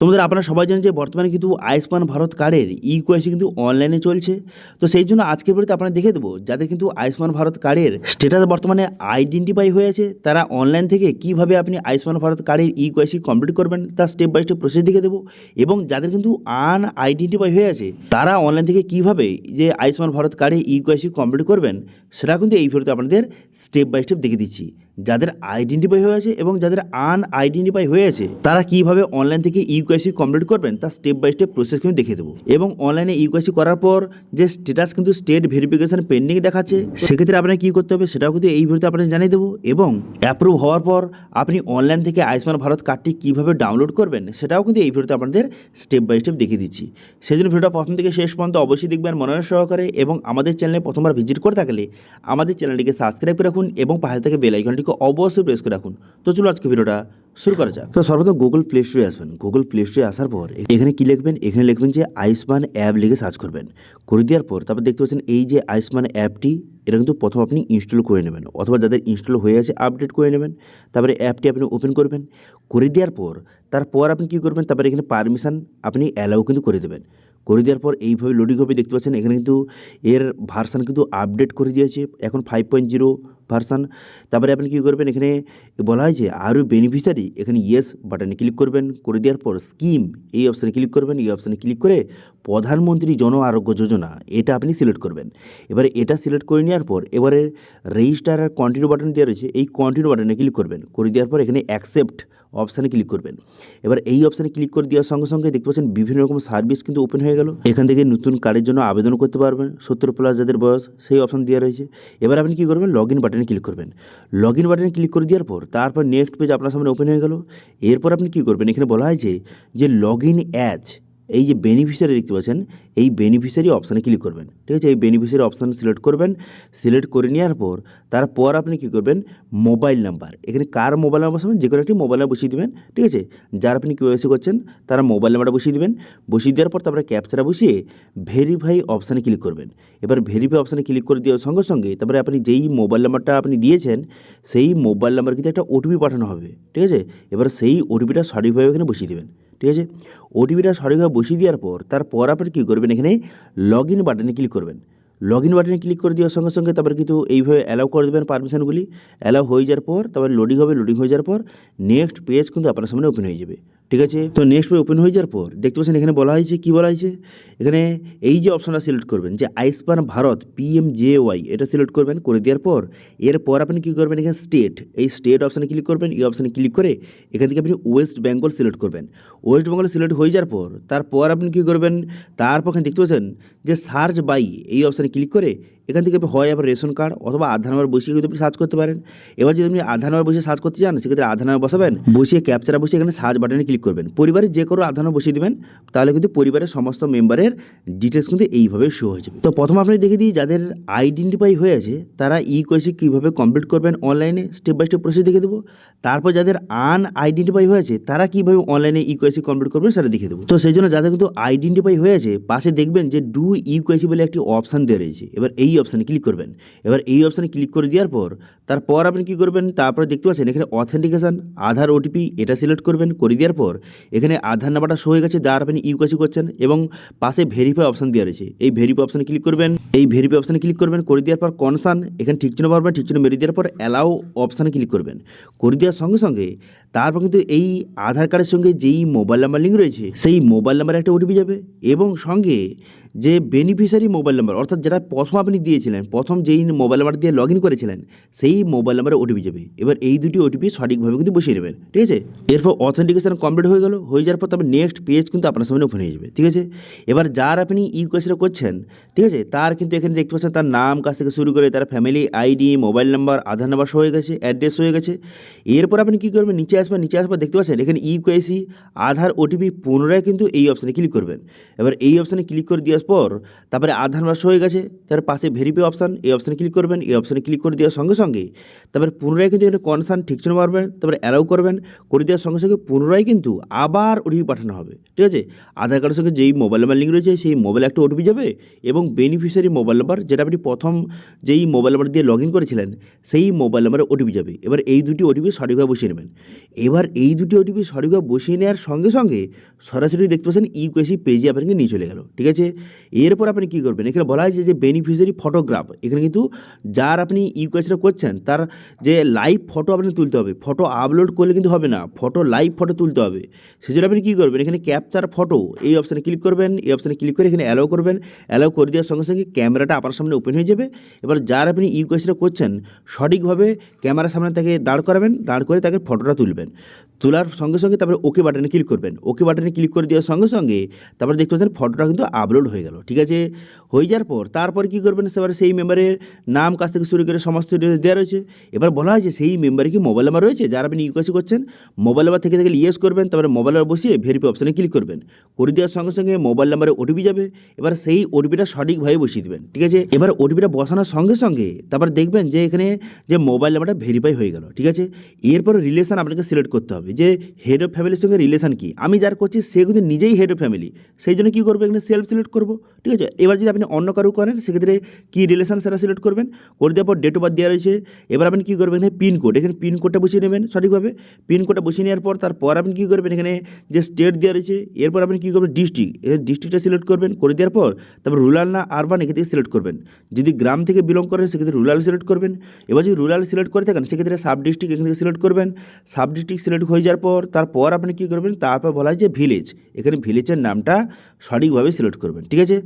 তোমাদের আপনারা সবাই জানেন যে বর্তমানে কিন্তু আয়ুষ্মান ভারত কার্ডের ইকেওয়াইসি কিন্তু অনলাইনে চলছে। তো সেই জন্য আজকের ভিডিওতে আপনারা দেখে দেবো যাদের কিন্তু আয়ুষ্মান ভারত কার্ডের স্ট্যাটাস বর্তমানে আইডেন্টিফাই হয়েছে তারা অনলাইন থেকে কিভাবে আপনি আয়ুষ্মান ভারত কার্ডের ইকেওয়াইসি কমপ্লিট করবেন তার স্টেপ বাই স্টেপ প্রসেস দেখে দেবো। এবং যাদের কিন্তু আইডেন্টিফাই হয়ে আছে তারা অনলাইন থেকে কিভাবে যে আয়ুষ্মান ভারত কার্ডের ইকেওয়াইসি কমপ্লিট করবেন সেটা কিন্তু এই ভিডিওতে আপনাদের স্টেপ বাই স্টেপ দেখে দিচ্ছি। যাদের আইডেন্টিফাই হয়ে আছে এবং যাদের আইডেন্টিফাই হয়ে আছে তারা কিভাবে অনলাইন থেকে ইকেওয়াইসি কমপ্লিট করবেন তার স্টেপ বাই স্টেপ প্রসেস কিন্তু দেখিয়ে দেবো। এবং অনলাইনে ইকেওয়াইসি করার পর যে স্ট্যাটাস কিন্তু স্টেট ভেরিফিকেশন পেন্ডিং দেখাচ্ছে, সেক্ষেত্রে আপনাকে কী করতে হবে সেটাও কিন্তু এই ভিডিওতে আপনাদের জানিয়ে দেবো। এবং অ্যাপ্রুভ হওয়ার পর আপনি অনলাইন থেকে আয়ুষ্মান ভারত কার্ডটি কীভাবে ডাউনলোড করবেন সেটাও কিন্তু এই ভিডিওতে আপনাদের স্টেপ বাই স্টেপ দেখিয়ে দিচ্ছি। সেই জন্য ভিডিওটা প্রথম থেকে শেষ পর্যন্ত অবশ্যই দেখবেন মনোযোগ সহকারে। এবং আমাদের চ্যানেলে প্রথমবার ভিজিট করে থাকলে আমাদের চ্যানেলটিকে সাবস্ক্রাইব করে রাখুন এবং পাশে থেকে বেল আইকনটিকে অবশ্যই প্রেস করে রাখুন। তো চলো আজকে ভিডিওটা শুরু করা যাক। তো সর্বপ্রথম গুগল প্লে স্টোরে আসবেন। গুগল প্লে স্টোরে আসার পর এখানে কি লিখবেন, এখানে লিখবেন যে আয়ুষ্মান অ্যাপ লিখে সার্চ করবেন। করে দেওয়ার পর তারপর দেখতে পাচ্ছেন এই যে আয়ুষ্মান অ্যাপটি, এটা কিন্তু প্রথম আপনি ইনস্টল করে নেবেন, অথবা যাদের ইনস্টল হয়ে আছে আপডেট করে নেবেন। তারপরে অ্যাপটি আপনি ওপেন করবেন। করে দেওয়ার পর তারপর আপনি কী করবেন, তারপরে এখানে পারমিশন আপনি অ্যালাউ কিন্তু করে দেবেন। করে দেওয়ার পর এইভাবে লোডিং হবে, দেখতে পাচ্ছেন এখানে কিন্তু এর ভার্সান কিন্তু আপডেট করে দিয়েছে, এখন 5.0 ভার্সান। তারপরে আপনি কী করবেন, এখানে বলা হয় যে আরও বেনিফিশিয়ারি, এখানে ইয়েস বাটনে ক্লিক করবেন। করে দেওয়ার পর স্কিম এই অপশানে ক্লিক করবেন। এই অপশানে ক্লিক করে প্রধানমন্ত্রী জন আরোগ্য যোজনা এটা আপনি সিলেক্ট করবেন। এবারে এটা সিলেক্ট করে নেওয়ার পর এবারে রেজিস্টার আর কন্টিনিউ বাটন দেওয়া রয়েছে, এই কন্টিনিউ বাটনে ক্লিক করবেন। করে দেওয়ার পর এখানে অ্যাকসেপ্ট অপশানে ক্লিক করবেন। এবার এই অপশানে ক্লিক করে দেওয়ার সঙ্গে সঙ্গে দেখতে পাচ্ছেন বিভিন্ন রকম সার্ভিস কিন্তু ওপেন হয়ে গেল। এখান থেকে নতুন কার্ডের জন্য আবেদন করতে পারবেন, 70+ যাদের বয়স, সেই অপশান দেওয়া রয়েছে। এবার আপনি কী করবেন, লগ ইন বাটনে ক্লিক করবেন। লগ ইন বাটনে ক্লিক করে দেওয়ার পর তারপর নেক্সট পেজ আপনার সামনে ওপেন হয়ে গেল। এরপর আপনি কী করবেন, এখানে বলা হয়েছে যে লগ ইন অ্যাজ, এই যে বেনিফিশিয়ারি দেখতে পাচ্ছেন এই বেনিফিশিয়ারি অপশানে ক্লিক করবেন। ঠিক আছে, এই বেনিফিশিয়ারি অপশান সিলেক্ট করবেন। সিলেক্ট করে নেওয়ার পর তারপর আপনি কী করবেন, মোবাইল নাম্বার, এখানে কার মোবাইল নাম্বার বসাবেন, যে কোনো একটি মোবাইল নাম্বার বসিয়ে দেবেন। ঠিক আছে, যার আপনি কেওয়াইসি করছেন তারা মোবাইল নাম্বারটা বসিয়ে দেবেন। বসিয়ে দেওয়ার পর তারপরে ক্যাপচাটা বসিয়ে ভেরিফাই অপশানে ক্লিক করবেন। এবার ভেরিফাই অপশানে ক্লিক করে দেওয়ার সঙ্গে সঙ্গে তারপরে আপনি যেই মোবাইল নাম্বারটা আপনি দিয়েছেন সেই মোবাইল নাম্বার কিন্তু একটা ওটিপি পাঠানো হবে। ঠিক আছে, এবার সেই ওটিপিটা সঠিকভাবে এখানে বসিয়ে দেবেন। ঠিক আছে, ওটিপিটা সঠিকভাবে বসিয়ে দেওয়ার পর তারপর আপনি কী করবেন, এখানে লগ ইন বাটনে ক্লিক করবেন। লগ ইন বাটনে ক্লিক করে দেওয়ার সঙ্গে সঙ্গে তারপরে কিন্তু এইভাবে অ্যালাউ করে দেবেন পারমিশনগুলি। অ্যালাউ হয়ে যাওয়ার পর তারপরে লোডিং হবে। লোডিং হয়ে যাওয়ার পর নেক্সট পেজ কিন্তু আপনার সামনে ওপেন হয়ে যাবে। ঠিক আছে, তো নেক্সট পেজ ওপেন হয়ে যাওয়ার পর দেখতে পাচ্ছেন এখানে বলা হয়েছে, কী বলা হয়েছে, এখানে এই যে অপশানটা সিলেক্ট করবেন যে আয়ুষ্মান ভারত PMJY এটা সিলেক্ট করবেন। করে দেওয়ার পর এরপর আপনি কী করবেন, এখানে স্টেট, এই স্টেট অপশানে ক্লিক করবেন। এই অপশানে ক্লিক করে এখান থেকে আপনি ওয়েস্ট বেঙ্গল সিলেক্ট করবেন। ওয়েস্ট বেঙ্গল সিলেক্ট হয়ে যাওয়ার পর তারপর আপনি কী করবেন, তারপর এখানে দেখতে পাচ্ছেন যে সার্চ বাই এই অপশানে ক্লিক করে এখান থেকে হয় আবার রেশন কার্ড অথবা আধার নাম্বার বসিয়ে কিন্তু আপনি সার্চ করতে পারেন। এবার যদি আপনি আধার নাম্বার বসিয়ে সার্চ করতে চান সেক্ষেত্রে আধার নাম্বার বসাবেন, বসিয়ে ক্যাপচারা বসিয়ে এখানে সার্চ বাটনে ক্লিক করবেন। পরিবারের যে কোনো আধার নাম্বার বসিয়ে দেবেন, তাহলে কিন্তু পরিবারের সমস্ত মেম্বারের ডিটেলস কিন্তু এইভাবে শো হয়ে যাবে। তো প্রথম আপনি দেখে দিই যাদের আইডেন্টিফাই হয়ে আছে তারা ইকেওয়াইসি কীভাবে কমপ্লিট করবেন অনলাইনে স্টেপ বাই স্টেপ প্রসেস দেখে দেবো। তারপর যাদের আইডেন্টিফাই হয়েছে তারা কীভাবে অনলাইনে ইকেওয়াইসি কমপ্লিট করবেন সেটা দেখে দেবো। তো সেই জন্য যাদের কিন্তু আইডেন্টিফাই হয়ে আছে পাশে দেখবেন যে ডু ইকেওয়াইসি বলে একটি অপশান দেওয়া রয়েছে। এবার এই অপশানে ক্লিক করবেন। এবার এই অপশানে ক্লিক করে দেওয়ার পর তারপর আপনি কী করবেন, তারপরে দেখতে পাচ্ছেন এখানে অথেন্টিকেশন আধার ওটিপি এটা সিলেক্ট করবেন। করে দেওয়ার পর এখানে আধার নাম্বারটা শো হয়ে গেছে যার আপনি ইকেওয়াইসি করছেন, এবং পাশে ভেরিফাই অপশান দেওয়া রয়েছে। এই ভেরিফাই অপশানে ক্লিক করবেন। এই ভেরিফাই অপশানে ক্লিক করবেন। করে দেওয়ার পর কনসার্ন এখানে ঠিক চিহ্ন পারবেন, ঠিক চিহ্ন মেরে দেওয়ার পর অ্যালাউ অপশানে ক্লিক করবেন। করে দেওয়ার সঙ্গে সঙ্গে তারপর কিন্তু এই আধার কার্ডের সঙ্গে যেই মোবাইল নাম্বার লিঙ্ক রয়েছে সেই মোবাইল নাম্বারে একটা ওটিপি যাবে, এবং সঙ্গে যে বেনিফিশিয়ারি মোবাইল নাম্বার অর্থাৎ যেটা প্রথম আপনি দিয়েছিলেন, প্রথম যেই মোবাইল নাম্বার দিয়ে লগ ইন করেছিলেন সেই মোবাইল নাম্বারে ওটিপি যাবে। এবার এই দুটি ওটিপি সঠিকভাবে কিন্তু বসিয়ে নেবেন। ঠিক আছে, এরপর অথেন্টিকেশন কমপ্লিট হয়ে গেল। হয়ে যাওয়ার পর তারপর নেক্সট পেজ কিন্তু আপনার সামনে ওপেন হয়ে যাবে। ঠিক আছে, এবার যার আপনি ইকেওয়াইসিটা করছেন, ঠিক আছে, তার কিন্তু এখানে দেখতে পাচ্ছেন তার নাম কাছ থেকে শুরু করে তার ফ্যামিলি আইডি, মোবাইল নাম্বার, আধার নাম্বার হয়ে গেছে, অ্যাড্রেস হয়ে গেছে। এরপর আপনি কী করবেন, নিচে আসবেন। নিচে আসবার দেখতে পাচ্ছেন এখানে ইকেওয়াইসি আধার ওটিপি পুনরায় কিন্তু এই অপশানে ক্লিক করবেন। এবার এই অপশানে ক্লিক করে দেওয়ার পর তারপরে আধার নাম্বার হয়ে গেছে, তার পাশে ভেরিফাই অপশান এই অপশানে ক্লিক করবেন। এই অপশানে ক্লিক করে দেওয়ার সঙ্গে সঙ্গে সঙ্গে তারপরে পুনরায় কিন্তু এখানে কনসার্ন ঠিক চিহ্ন মারবেন, তারপরে অ্যালাউ করবেন, করে দেওয়ার সঙ্গে সঙ্গে পুনরায় কিন্তু আবার ওটিপি পাঠানো হবে। ঠিক আছে, আধার কার্ডের সঙ্গে যেই মোবাইল নাম্বার লিঙ্ক রয়েছে সেই মোবাইলে একটা ওটিপি যাবে এবং বেনিফিশিয়ারি মোবাইল নাম্বার যেটা আপনি প্রথম যেই মোবাইল নাম্বার দিয়ে লগ ইন করেছিলেন সেই মোবাইল নাম্বারে ওটিপি যাবে। এবার এই দুটি ওটিপি সঠিকভাবে বসিয়ে নেবেন। এবার এই দুটি ওটিপি সঠিকভাবে বসিয়ে নেওয়ার সঙ্গে সঙ্গে সরাসরি দেখতে পাচ্ছেন ইউকেসি পেজে আপনাকে নিয়ে চলে গেল। ঠিক আছে, এরপর আপনি কী করবেন, এখানে বলা হয়েছে যে বেনিফিশিয়ারি ফটোগ্রাফ, এখানে কিন্তু যার আপনি ইউকেসিটা করছেন তার যে লাইভ ফটো আপনাকে তুলতে হবে। ফটো আপলোড করলে কিন্তু হবে না, ফটো লাইভ ফটো তুলতে হবে। সেজন্য আপনি কী করবেন, এখানে ক্যাপচার ফটো এই অপশানে ক্লিক করবেন। এই অপশানে ক্লিক করে এখানে অ্যালাউ করবেন। অ্যালাউ করে দেওয়ার সঙ্গে সঙ্গে ক্যামেরাটা আপনার সামনে ওপেন হয়ে যাবে। এবার যার আপনি ইউকেসিটা করছেন সঠিকভাবে ক্যামেরার সামনে তাকে দাঁড় করাবেন, দাঁড় করে তাকে ফটোটা তুলবেন। তোলার সঙ্গে সঙ্গে তারপরে ওকে বাটনে ক্লিক করবেন। ওকে বাটনে ক্লিক করে দেওয়ার সঙ্গে সঙ্গে তারপরে দেখতে পাচ্ছেন ফটোটা কিন্তু আপলোড হয়ে গেল। ঠিক আছে, হয়ে যাওয়ার পর তারপরে কী করবেন, সেবারে সেই মেম্বারের নাম কাছ থেকে শুরু করে সমস্ত দেওয়া রয়েছে। এবার বলা হয়েছে সেই মেম্বারে কি মোবাইল নাম্বার রয়েছে যারা আপনি ইউকেসি করছেন, মোবাইল নাম্বার থেকে ইয়েস করবেন। তারপরে মোবাইল নাম্বার বসিয়ে ভেরিফাই অপশানে ক্লিক করবেন। করে দেওয়ার সঙ্গে সঙ্গে মোবাইল নাম্বারে ওটিপি যাবে। এবার সেই ওটিপিটা সঠিকভাবে বসিয়ে দেবেন। ঠিক আছে, এবার ওটিপিটা বসানোর সঙ্গে সঙ্গে তারপর দেখবেন যে এখানে যে মোবাইল নাম্বারটা ভেরিফাই হয়ে গেল। ঠিক আছে, এরপর রিলেশন আপনাকে সিলেক্ট করতে হবে যে হেড অফ ফ্যামিলির সঙ্গে রিলেশন কি। আমি যার করছি সে কিন্তু নিজেই হেড অফ ফ্যামিলি, সেই জন্য কী করবো, এখানে সেলফ সিলেক্ট করবো। ঠিক আছে, এবার যদি আপনি অন্য কারো করেন সেক্ষেত্রে কী রিলেশন সেটা সিলেক্ট করবেন। করে দেওয়ার পর ডেট অফ বার্থ দেওয়া রয়েছে। এবার আপনি কী করবেন, এখানে পিনকোড, এখানে পিনকোডটা বসিয়ে নেবেন সঠিকভাবে। পিনকোডটা বসিয়ে নেওয়ার পর তারপর আপনি কী করবেন, এখানে যে স্টেট দেওয়া রয়েছে এরপর আপনি কী করবেন ডিস্ট্রিক্ট, এখানে ডিস্ট্রিক্টটা সিলেক্ট করবেন। করে দেওয়ার পর তারপর রুরাল না আরবান এখান থেকে সিলেক্ট করবেন। যদি গ্রাম থেকে বিলং করেন সেক্ষেত্রে রুরাল সিলেক্ট করবেন। এবার যদি রুরাল সিলেক্ট করে থাকেন সেক্ষেত্রে সাব ডিস্ট্রিক্ট এখান থেকে সিলেক্ট করবেন। সাব ডিস্ট্রিক্ট সিলেক্ট হয়ে যাওয়ার পর তারপর আপনি কী করবেন, তারপর বলা হয় যে ভিলেজ, এখানে ভিলেজের নামটা সঠিকভাবে সিলেক্ট করবেন। ঠিক আছে,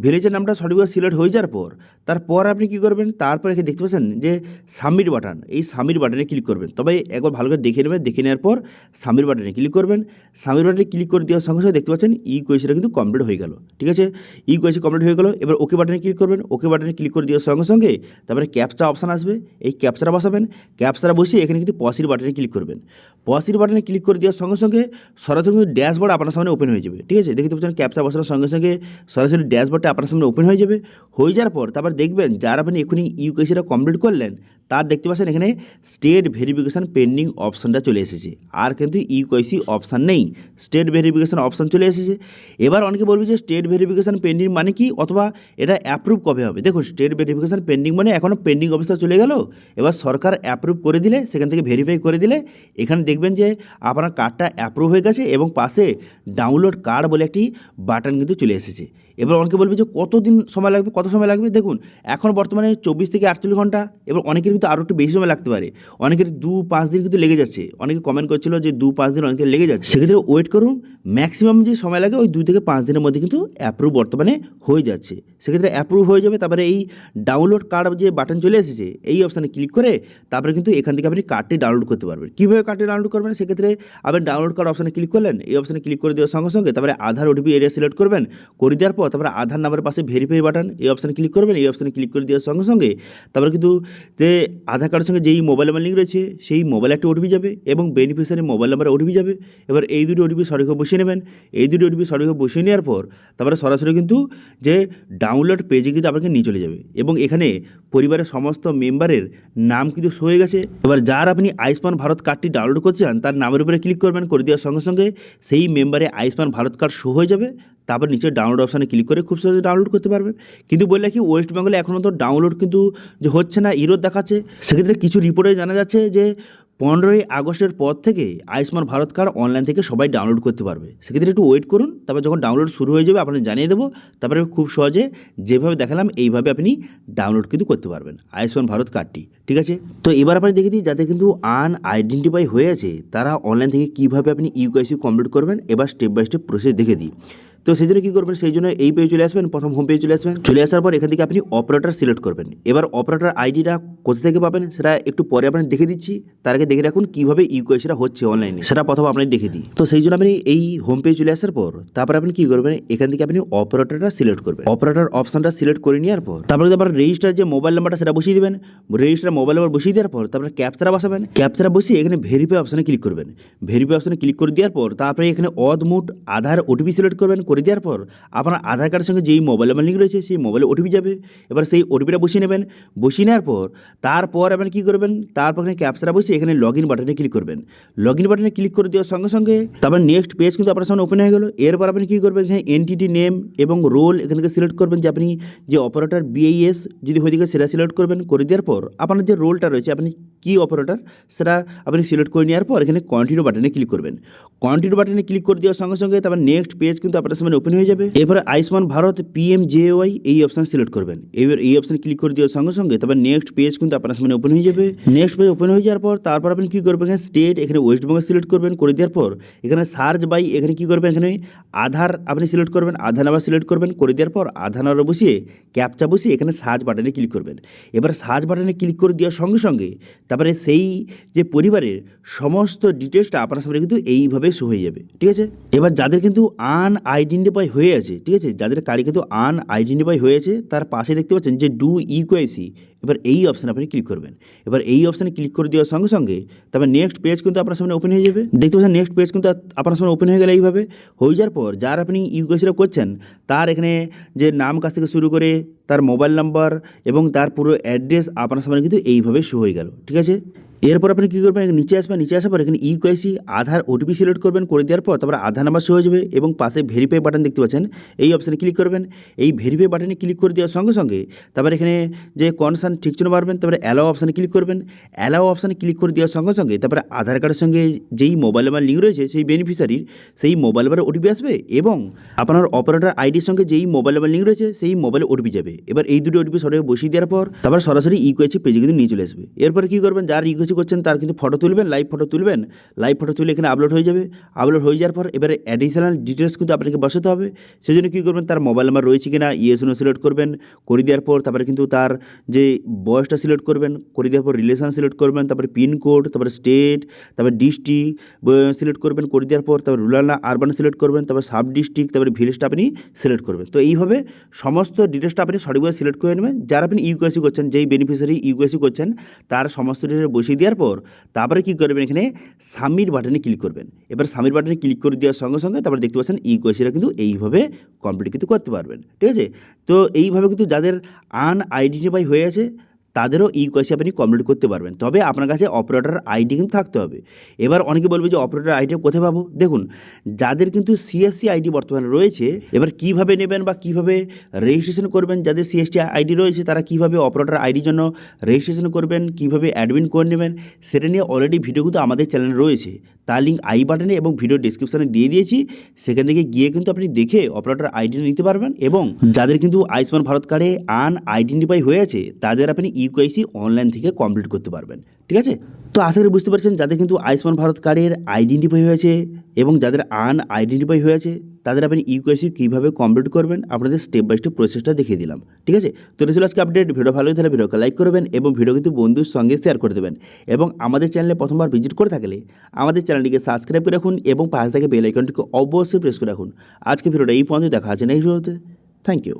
ভিলেজের নামটা সঠিকভাবে সিলেক্ট হয়ে যাওয়ার পর তারপর আপনি কী করবেন, তারপর এখানে দেখতে পাচ্ছেন যে সাবমিট বাটন, এই সাবমিট বাটনে ক্লিক করবেন। তবে একবার ভালো করে দেখে নেবেন, দেখে নেওয়ার পর সাবমিট বাটনে ক্লিক করবেন। সাবমিট বাটনে ক্লিক করে দেওয়ার সঙ্গে সঙ্গে দেখতে পাচ্ছেন ইউকেসিটা কিন্তু কমপ্লিট হয়ে গেল। ঠিক আছে, ইউকেসি কমপ্লিট হয়ে গেল। এবার ওকে বাটনে ক্লিক করবেন। ওকে বাটনে ক্লিক করে দেওয়ার সঙ্গে সঙ্গে তারপরে ক্যাপচা অপশান আসবে, এই ক্যাপচাটা বসাবেন। ক্যাপচাটা বসিয়ে এখানে কিন্তু পসির বাটনে ক্লিক করবেন। পসির বাটনে ক্লিক করে দেওয়ার সঙ্গে সঙ্গে সরাসরি কিন্তু ড্যাশবোর্ড আপনার সামনে ওপেন হয়ে যাবে। ঠিক আছে, দেখতে পাচ্ছেন ক্যাপচা বসানোর সঙ্গে সঙ্গে সরাসরি ড্যাশবোর্ডটা আপনার সামনে ওপেন হয়ে যাবে। হয়ে যাওয়ার পর তারপর দেখবেন যারা আপনি এখনই ইউকেসিটা কমপ্লিট করলেন তার দেখতে পাচ্ছেন এখানে স্টেট ভেরিফিকেশান পেন্ডিং অপশানটা চলে এসেছে। আর কিন্তু ইউকেসি অপশান নেই, স্টেট ভেরিফিকেশান অপশান চলে এসেছে। এবার অনেকে বলবে যে স্টেট ভেরিফিকেশান পেন্ডিং মানে কি, অথবা এটা অ্যাপ্রুভ কবে হবে। দেখুন, স্টেট ভেরিফিকেশান পেন্ডিং মানে এখনও পেন্ডিং অবস্থা চলে গেল। এবার সরকার অ্যাপ্রুভ করে দিলে, সেখান থেকে ভেরিফাই করে দিলে এখানে দেখবেন যে আপনার কার্ডটা অ্যাপ্রুভ হয়ে গেছে এবং পাশে ডাউনলোড কার্ড বলে একটি বাটন কিন্তু চলে এসেছে। এবার অনেকে বলবে যে কতদিন সময় লাগবে, কত সময় লাগবে। দেখুন, এখন বর্তমানে 24 থেকে 48 ঘন্টা, এবার অনেকের কিন্তু আরও একটু বেশি সময় লাগতে পারে। অনেকের 2-5 দিন কিন্তু লেগে যাচ্ছে। অনেকে কমেন্ট করছিল যে 2-5 দিন অনেকের লেগে যাচ্ছে। সেক্ষেত্রে ওয়েট করুন, ম্যাক্সিমাম যে সময় লাগে ওই 2 থেকে 5 দিনের মধ্যে কিন্তু অ্যাপ্রুভ বর্তমানে হয়ে যাচ্ছে। সেক্ষেত্রে অ্যাপ্রুভ হয়ে যাবে। তারপরে এই ডাউনলোড কার্ড যে বাটন চলে এসেছে এই অপশানে ক্লিক করে তারপরে কিন্তু এখান থেকে আপনি কার্ডটি ডাউনলোড করতে পারবেন। কীভাবে কার্ডটি ডাউনলোড করবেন, সেক্ষেত্রে আপনি ডাউনলোড কার্ড অপশানে ক্লিক করলেন। এই অপশানে ক্লিক করে দেওয়ার সঙ্গে সঙ্গে তারপরে আধার ওটিপি এরিয়া সিলেক্ট করবেন। করে দেওয়ার পর তারপরে আধার নাম্বারের পাশে ভেরিফাই বাটন এই অপশানে ক্লিক করবেন। এই অপশানে ক্লিক করে দেওয়ার সঙ্গে সঙ্গে তারপরে কিন্তু যে আধার কার্ডের সঙ্গে যেই মোবাইল নাম্বার লিঙ্ক রয়েছে সেই মোবাইলে একটা ওটিপি যাবে এবং বেনিফিশিয়ারি মোবাইল নাম্বারে ওটিপি যাবে। এবার এই দুটি ওটিপি সঠিকভাবে বসিয়ে নেবেন। এই দুটি ওটিপি সঠিকভাবে বসিয়ে নেওয়ার পর তারপরে সরাসরি কিন্তু যে ডাউনলোড পেজে কিন্তু আপনাকে নিয়ে চলে যাবে এবং এখানে পরিবারের সমস্ত মেম্বারের নাম কিন্তু শো হয়ে গেছে। এবার যার আপনি আয়ুষ্মান ভারত কার্ডটি ডাউনলোড করছেন তার নামের উপরে ক্লিক করবেন। করে দেওয়ার সঙ্গে সঙ্গে সেই মেম্বারে আয়ুষ্মান ভারত কার্ড শো হয়ে যাবে। তারপর নিচে ডাউনলোড অপশানে ক্লিক করে খুব সহজে ডাউনলোড করতে পারবেন। কিন্তু বললে কি ওয়েস্ট বেঙ্গলে এখনও তো ডাউনলোড কিন্তু যে হচ্ছে না, ইরোর দেখাচ্ছে। সেক্ষেত্রে কিছু রিপোর্টে জানা যাচ্ছে যে 15ই আগস্টের পর থেকে আয়ুষ্মান ভারত কার্ড অনলাইন থেকে সবাই ডাউনলোড করতে পারবে। সেক্ষেত্রে একটু ওয়েট করুন, তারপর যখন ডাউনলোড শুরু হয়ে যাবে আপনাকে জানিয়ে দেবো। তারপরে খুব সহজে যেভাবে দেখালাম এইভাবে আপনি ডাউনলোড কিন্তু করতে পারবেন আয়ুষ্মান ভারত কার্ডটি। ঠিক আছে, তো এবার আপনি দেখে দিই যাদের কিন্তু আনআইডেন্টিফাই হয়ে আছে তারা অনলাইন থেকে কীভাবে আপনি ইউকেসি কমপ্লিট করবেন। এবার স্টেপ বাই স্টেপ প্রসেস দেখে দিই। তো সেই জন্য কী করবেন, সেই জন্য এই পেজে চলে আসবেন। প্রথম হোম পেজে চলে আসবেন। চলে আসার পর এখান থেকে আপনি অপারেটর সিলেক্ট করবেন। এবার অপারেটর আইডিটা কোথা থেকে পাবেন সেটা একটু পরে আপনাকে দেখে দিচ্ছি। তার আগে দেখে রাখুন কীভাবে ইউকেসিটা হচ্ছে অনলাইনে, সেটা প্রথম আপনাকে দেখে দিই। তো সেই জন্য আপনি এই হোম পেজে চলে আসার পর তারপর আপনি কী করবেন, এখান থেকে আপনি অপারেটরটা সিলেক্ট করবেন। অপারেটর অপশানটা সিলেক্ট করে নেওয়ার পর তারপরে আবার রেজিস্টার যে মোবাইল নাম্বারটা সেটা বসিয়ে দেবেন। রেজিস্টার মোবাইল নাম্বার বসিয়ে দেওয়ার পর তারপরে ক্যাপচারা বসাবেন। ক্যাপচারা বসিয়ে এখানে ভেরিফাই অপশানে ক্লিক করবেন। ভেরিফাই অপশানে ক্লিক করে দেওয়ার পর তারপরে এখানে অদমুট আধার ওটিপি সিলেক্ট করবেন। করে দেওয়ার পর আপনার আধার কার্ডের সঙ্গে যেই মোবাইল নাম্বার লিঙ্ক রয়েছে সেই মোবাইলে ওটিপি যাবে। এবার সেই ওটিপিটা বসিয়ে নেবেন। বসিয়ে নেওয়ার পর তারপর আপনি কী করবেন, তারপর এখানে ক্যাপচাটা বসিয়ে এখানে লগ ইন বাটনে ক্লিক করবেন। লগ ইন বাটনে ক্লিক করে দেওয়ার সঙ্গে সঙ্গে তারপর নেক্সট পেজ কিন্তু আপনার সামনে ওপেন হয়ে গেল। এরপর আপনি কী করবেন, এখানে এনটিটি নেম এবং রোল এখান থেকে সিলেক্ট করবেন যে আপনি যে অপারেটর বিআইএস যদি হয়ে থাকে সেটা সিলেক্ট করবেন। করে দেওয়ার পর আপনার যে রোলটা রয়েছে আপনি কী অপারেটর সেটা আপনি সিলেক্ট করে নেওয়ার পর এখানে কন্টিনিউ বাটনে ক্লিক করবেন। কন্টিনিউ বাটনে ক্লিক করে দেওয়ার সঙ্গে সঙ্গে তারপর নেক্সট পেজ কিন্তু আপনার সামনে ওপেন হয়ে যাবে। এবারে আয়ুষ্মান ভারত পিএমজেওয়াই এই অপশান সিলেক্ট করবেন। এবার এই অপশানে ক্লিক করে দেওয়ার সঙ্গে সঙ্গে তারপর নেক্সট পেজ কিন্তু আপনার সামনে ওপেন হয়ে যাবে। নেক্সট পেজ ওপেন হয়ে যাওয়ার পর তারপর আপনি কী করবেন, এখানে স্টেট এখানে ওয়েস্ট বেঙ্গল সিলেক্ট করবেন। করে দেওয়ার পর এখানে সার্চ বাই এখানে কী করবেন, এখানে আধার আপনি সিলেক্ট করবেন, আধার নাম্বার সিলেক্ট করবেন। করে দেওয়ার পর আধার নাম্বার বসিয়ে ক্যাপচা বসিয়ে এখানে সার্চ বাটনে ক্লিক করবেন। এবার সার্চ বাটনে ক্লিক করে দেওয়ার সঙ্গে সঙ্গে তারপরে সেই যে পরিবারের সমস্ত ডিটেলসটা আপনার সামনে কিন্তু এইভাবে শো হয়ে যাবে। ঠিক আছে, এবার যাদের কিন্তু আনআইডেন্টিফাই হয়ে আছে, ঠিক আছে, যাদের কার্ডে কিন্তু আনআইডেন্টিফাই হয়েছে তার পাশে দেখতে পাচ্ছেন যে ডু ইকোয়াইসি। এবার এই অপশানে আপনি ক্লিক করবেন। এবার এই অপশানে ক্লিক করে দেওয়ার সঙ্গে সঙ্গে তারপর নেক্সট পেজ কিন্তু আপনার সামনে ওপেন হয়ে যাবে। দেখতে পাচ্ছেন নেক্সট পেজ কিন্তু আপনার সামনে ওপেন হয়ে গেলে এইভাবে হয়ে যাওয়ার পর যার আপনি ইউকেসিটা করছেন তার এখানে যে নাম কাছ থেকে শুরু করে তার মোবাইল নাম্বার এবং তার পুরো অ্যাড্রেস আপনার সামনে কিন্তু এইভাবে শো হয়ে গেল। ঠিক আছে, এরপর আপনি কী করবেন, নিচে আসবেন। নিচে আসার পর এখানে ইকোয়াইসি আধার ওটিপি সিলেক্ট করবেন। করে দেওয়ার পর তারপর আধার নাম্বার শো হয়ে যাবে এবং পাশে ভেরিফাই বাটন দেখতে পাচ্ছেন, এই অপশানে ক্লিক করবেন। এই ভেরিফাই বাটনে ক্লিক করে দেওয়ার সঙ্গে সঙ্গে তারপর এখানে যে কনসার্ন ঠিক চিহ্ন মারবেন, তারপরে অ্যালাও অপশানে ক্লিক করবেন। অ্যালাও অপশানে ক্লিক করে দেওয়ার সঙ্গে সঙ্গে তারপরে আধার কার্ডের সঙ্গে যেই মোবাইল নাম্বার লিঙ্ক রয়েছে সেই বেনিফিশিয়ারির সেই মোবাইল নাম্বারে ওটিপি আসবে এবং আপনার অপারেটর আইডির সঙ্গে যেই মোবাইল নাম্বার লিঙ্ক রয়েছে সেই মোবাইলে ওটিপি যাবে। এবার এই দুটো ওটিপি সরাসরি বসিয়ে দেওয়ার পর তারপর সরাসরি ইকোয়াইসি পেজে কিন্তু নিয়ে চলে আসবে। এরপর কী করবেন, যার ইকোয়াইসি করছেন তার কিন্তু ফটো তুলবেন, লাইভ ফটো তুলবেন। লাইভ ফটো তুলে এখানে আপলোড হয়ে যাবে। আপলোড হয়ে যাওয়ার পর এবারে অ্যাডিশনাল ডিটেলস কিন্তু আপনাকে বসাতে হবে। সেই জন্য কী করবেন, তার মোবাইল নাম্বার রয়েছে কিনা ইয়েস নো সিলেক্ট করবেন। করে দেওয়ার পর তারপরে কিন্তু তার যে বয়সটা সিলেক্ট করবেন। করে দেওয়ার পর রিলেশন সিলেক্ট করবেন, তারপরে পিনকোড, তারপরে স্টেট, তারপরে ডিস্ট্রিক্ট সিলেক্ট করবেন। করে দেওয়ার পর তারপর রুরাল না আরবান সিলেক্ট করবেন, তারপর সাব ডিস্ট্রিক্ট, তারপরে ভিলেজটা আপনি সিলেক্ট করবেন। তো এইভাবে সমস্ত ডিটেলসটা আপনি সঠিকভাবে সিলেক্ট করে নেবেন। যারা আপনি ইউকেসি করছেন, যেই বেনিফিশিয়ারি ইউকেসি করছেন তার সমস্ত ডিটেলস বসিয়ে দেওয়ার পর তারপরে কী করবেন, এখানে সাবমিট বাটনে ক্লিক করবেন। এবার সাবমিট বাটনে ক্লিক করে দেওয়ার সঙ্গে সঙ্গে তারপরে দেখতে পাচ্ছেন ইকোয়াইসিটা কিন্তু এইভাবে কমপ্লিট কিন্তু করতে পারবেন। ঠিক আছে, তো এইভাবে কিন্তু যাদের আনআইডেন্টিফাই হয়ে আছে তাদেরও ইকোয়াইসি আপনি কমপ্লিট করতে পারবেন। তবে আপনার কাছে অপারেটর আইডি কিন্তু থাকতে হবে। এবার অনেকে বলবে যে অপারেটর আইডি কোথায় পাবো। দেখুন, যাদের কিন্তু সিএসসি আইডি বর্তমানে রয়েছে, এবার কীভাবে নেবেন বা কীভাবে রেজিস্ট্রেশন করবেন, যাদের সিএসটি আইডি রয়েছে তারা কীভাবে অপারেটর আইডির জন্য রেজিস্ট্রেশন করবেন, কীভাবে অ্যাডমিন করে নেবেন, সেটা নিয়ে অলরেডি ভিডিও কিন্তু আমাদের চ্যানেলে রয়েছে। তার লিঙ্ক আই বাটনে এবং ভিডিও ডিসক্রিপশানে দিয়ে দিয়েছি। সেখান থেকে গিয়ে কিন্তু আপনি দেখে অপারেটর আইডি নিতে পারবেন। এবং যাদের কিন্তু আয়ুষ্মান ভারত কার্ডে আনআইডেন্টিফাই হয়ে আছে তাদের আপনি ইকোয়াইসি অনলাইন থেকে কমপ্লিট করতে পারবেন। ঠিক আছে, তো আশা করি বুঝতে পারছেন যাদের কিন্তু আয়ুষ্মান ভারত কার্ডের আইডেন্টিফাই হয়েছে এবং যাদের আনআইডেন্টিফাই হয়েছে তাদের আপনি ইকোয়াইসি কীভাবে কমপ্লিট করবেন আপনাদের স্টেপ বাই স্টেপ প্রসেসটা দেখিয়ে দিলাম। ঠিক আছে, তো এটা ছিল আজকে আপডেট। ভিডিও ভালো তাহলে ভিডিওকে লাইক করবেন এবং ভিডিও কিন্তু বন্ধুর সঙ্গে শেয়ার করে দেবেন। এবং আমাদের চ্যানেলে প্রথমবার ভিজিট করে থাকলে আমাদের চ্যানেলটিকে সাবস্ক্রাইব করে রাখুন এবং পাশে থেকে বেল আইকনটিকে অবশ্যই প্রেস করে রাখুন। আজকে ভিডিওটা এই পর্যন্ত, দেখা আছে নেক্সট ভিডিওতে। Thank you.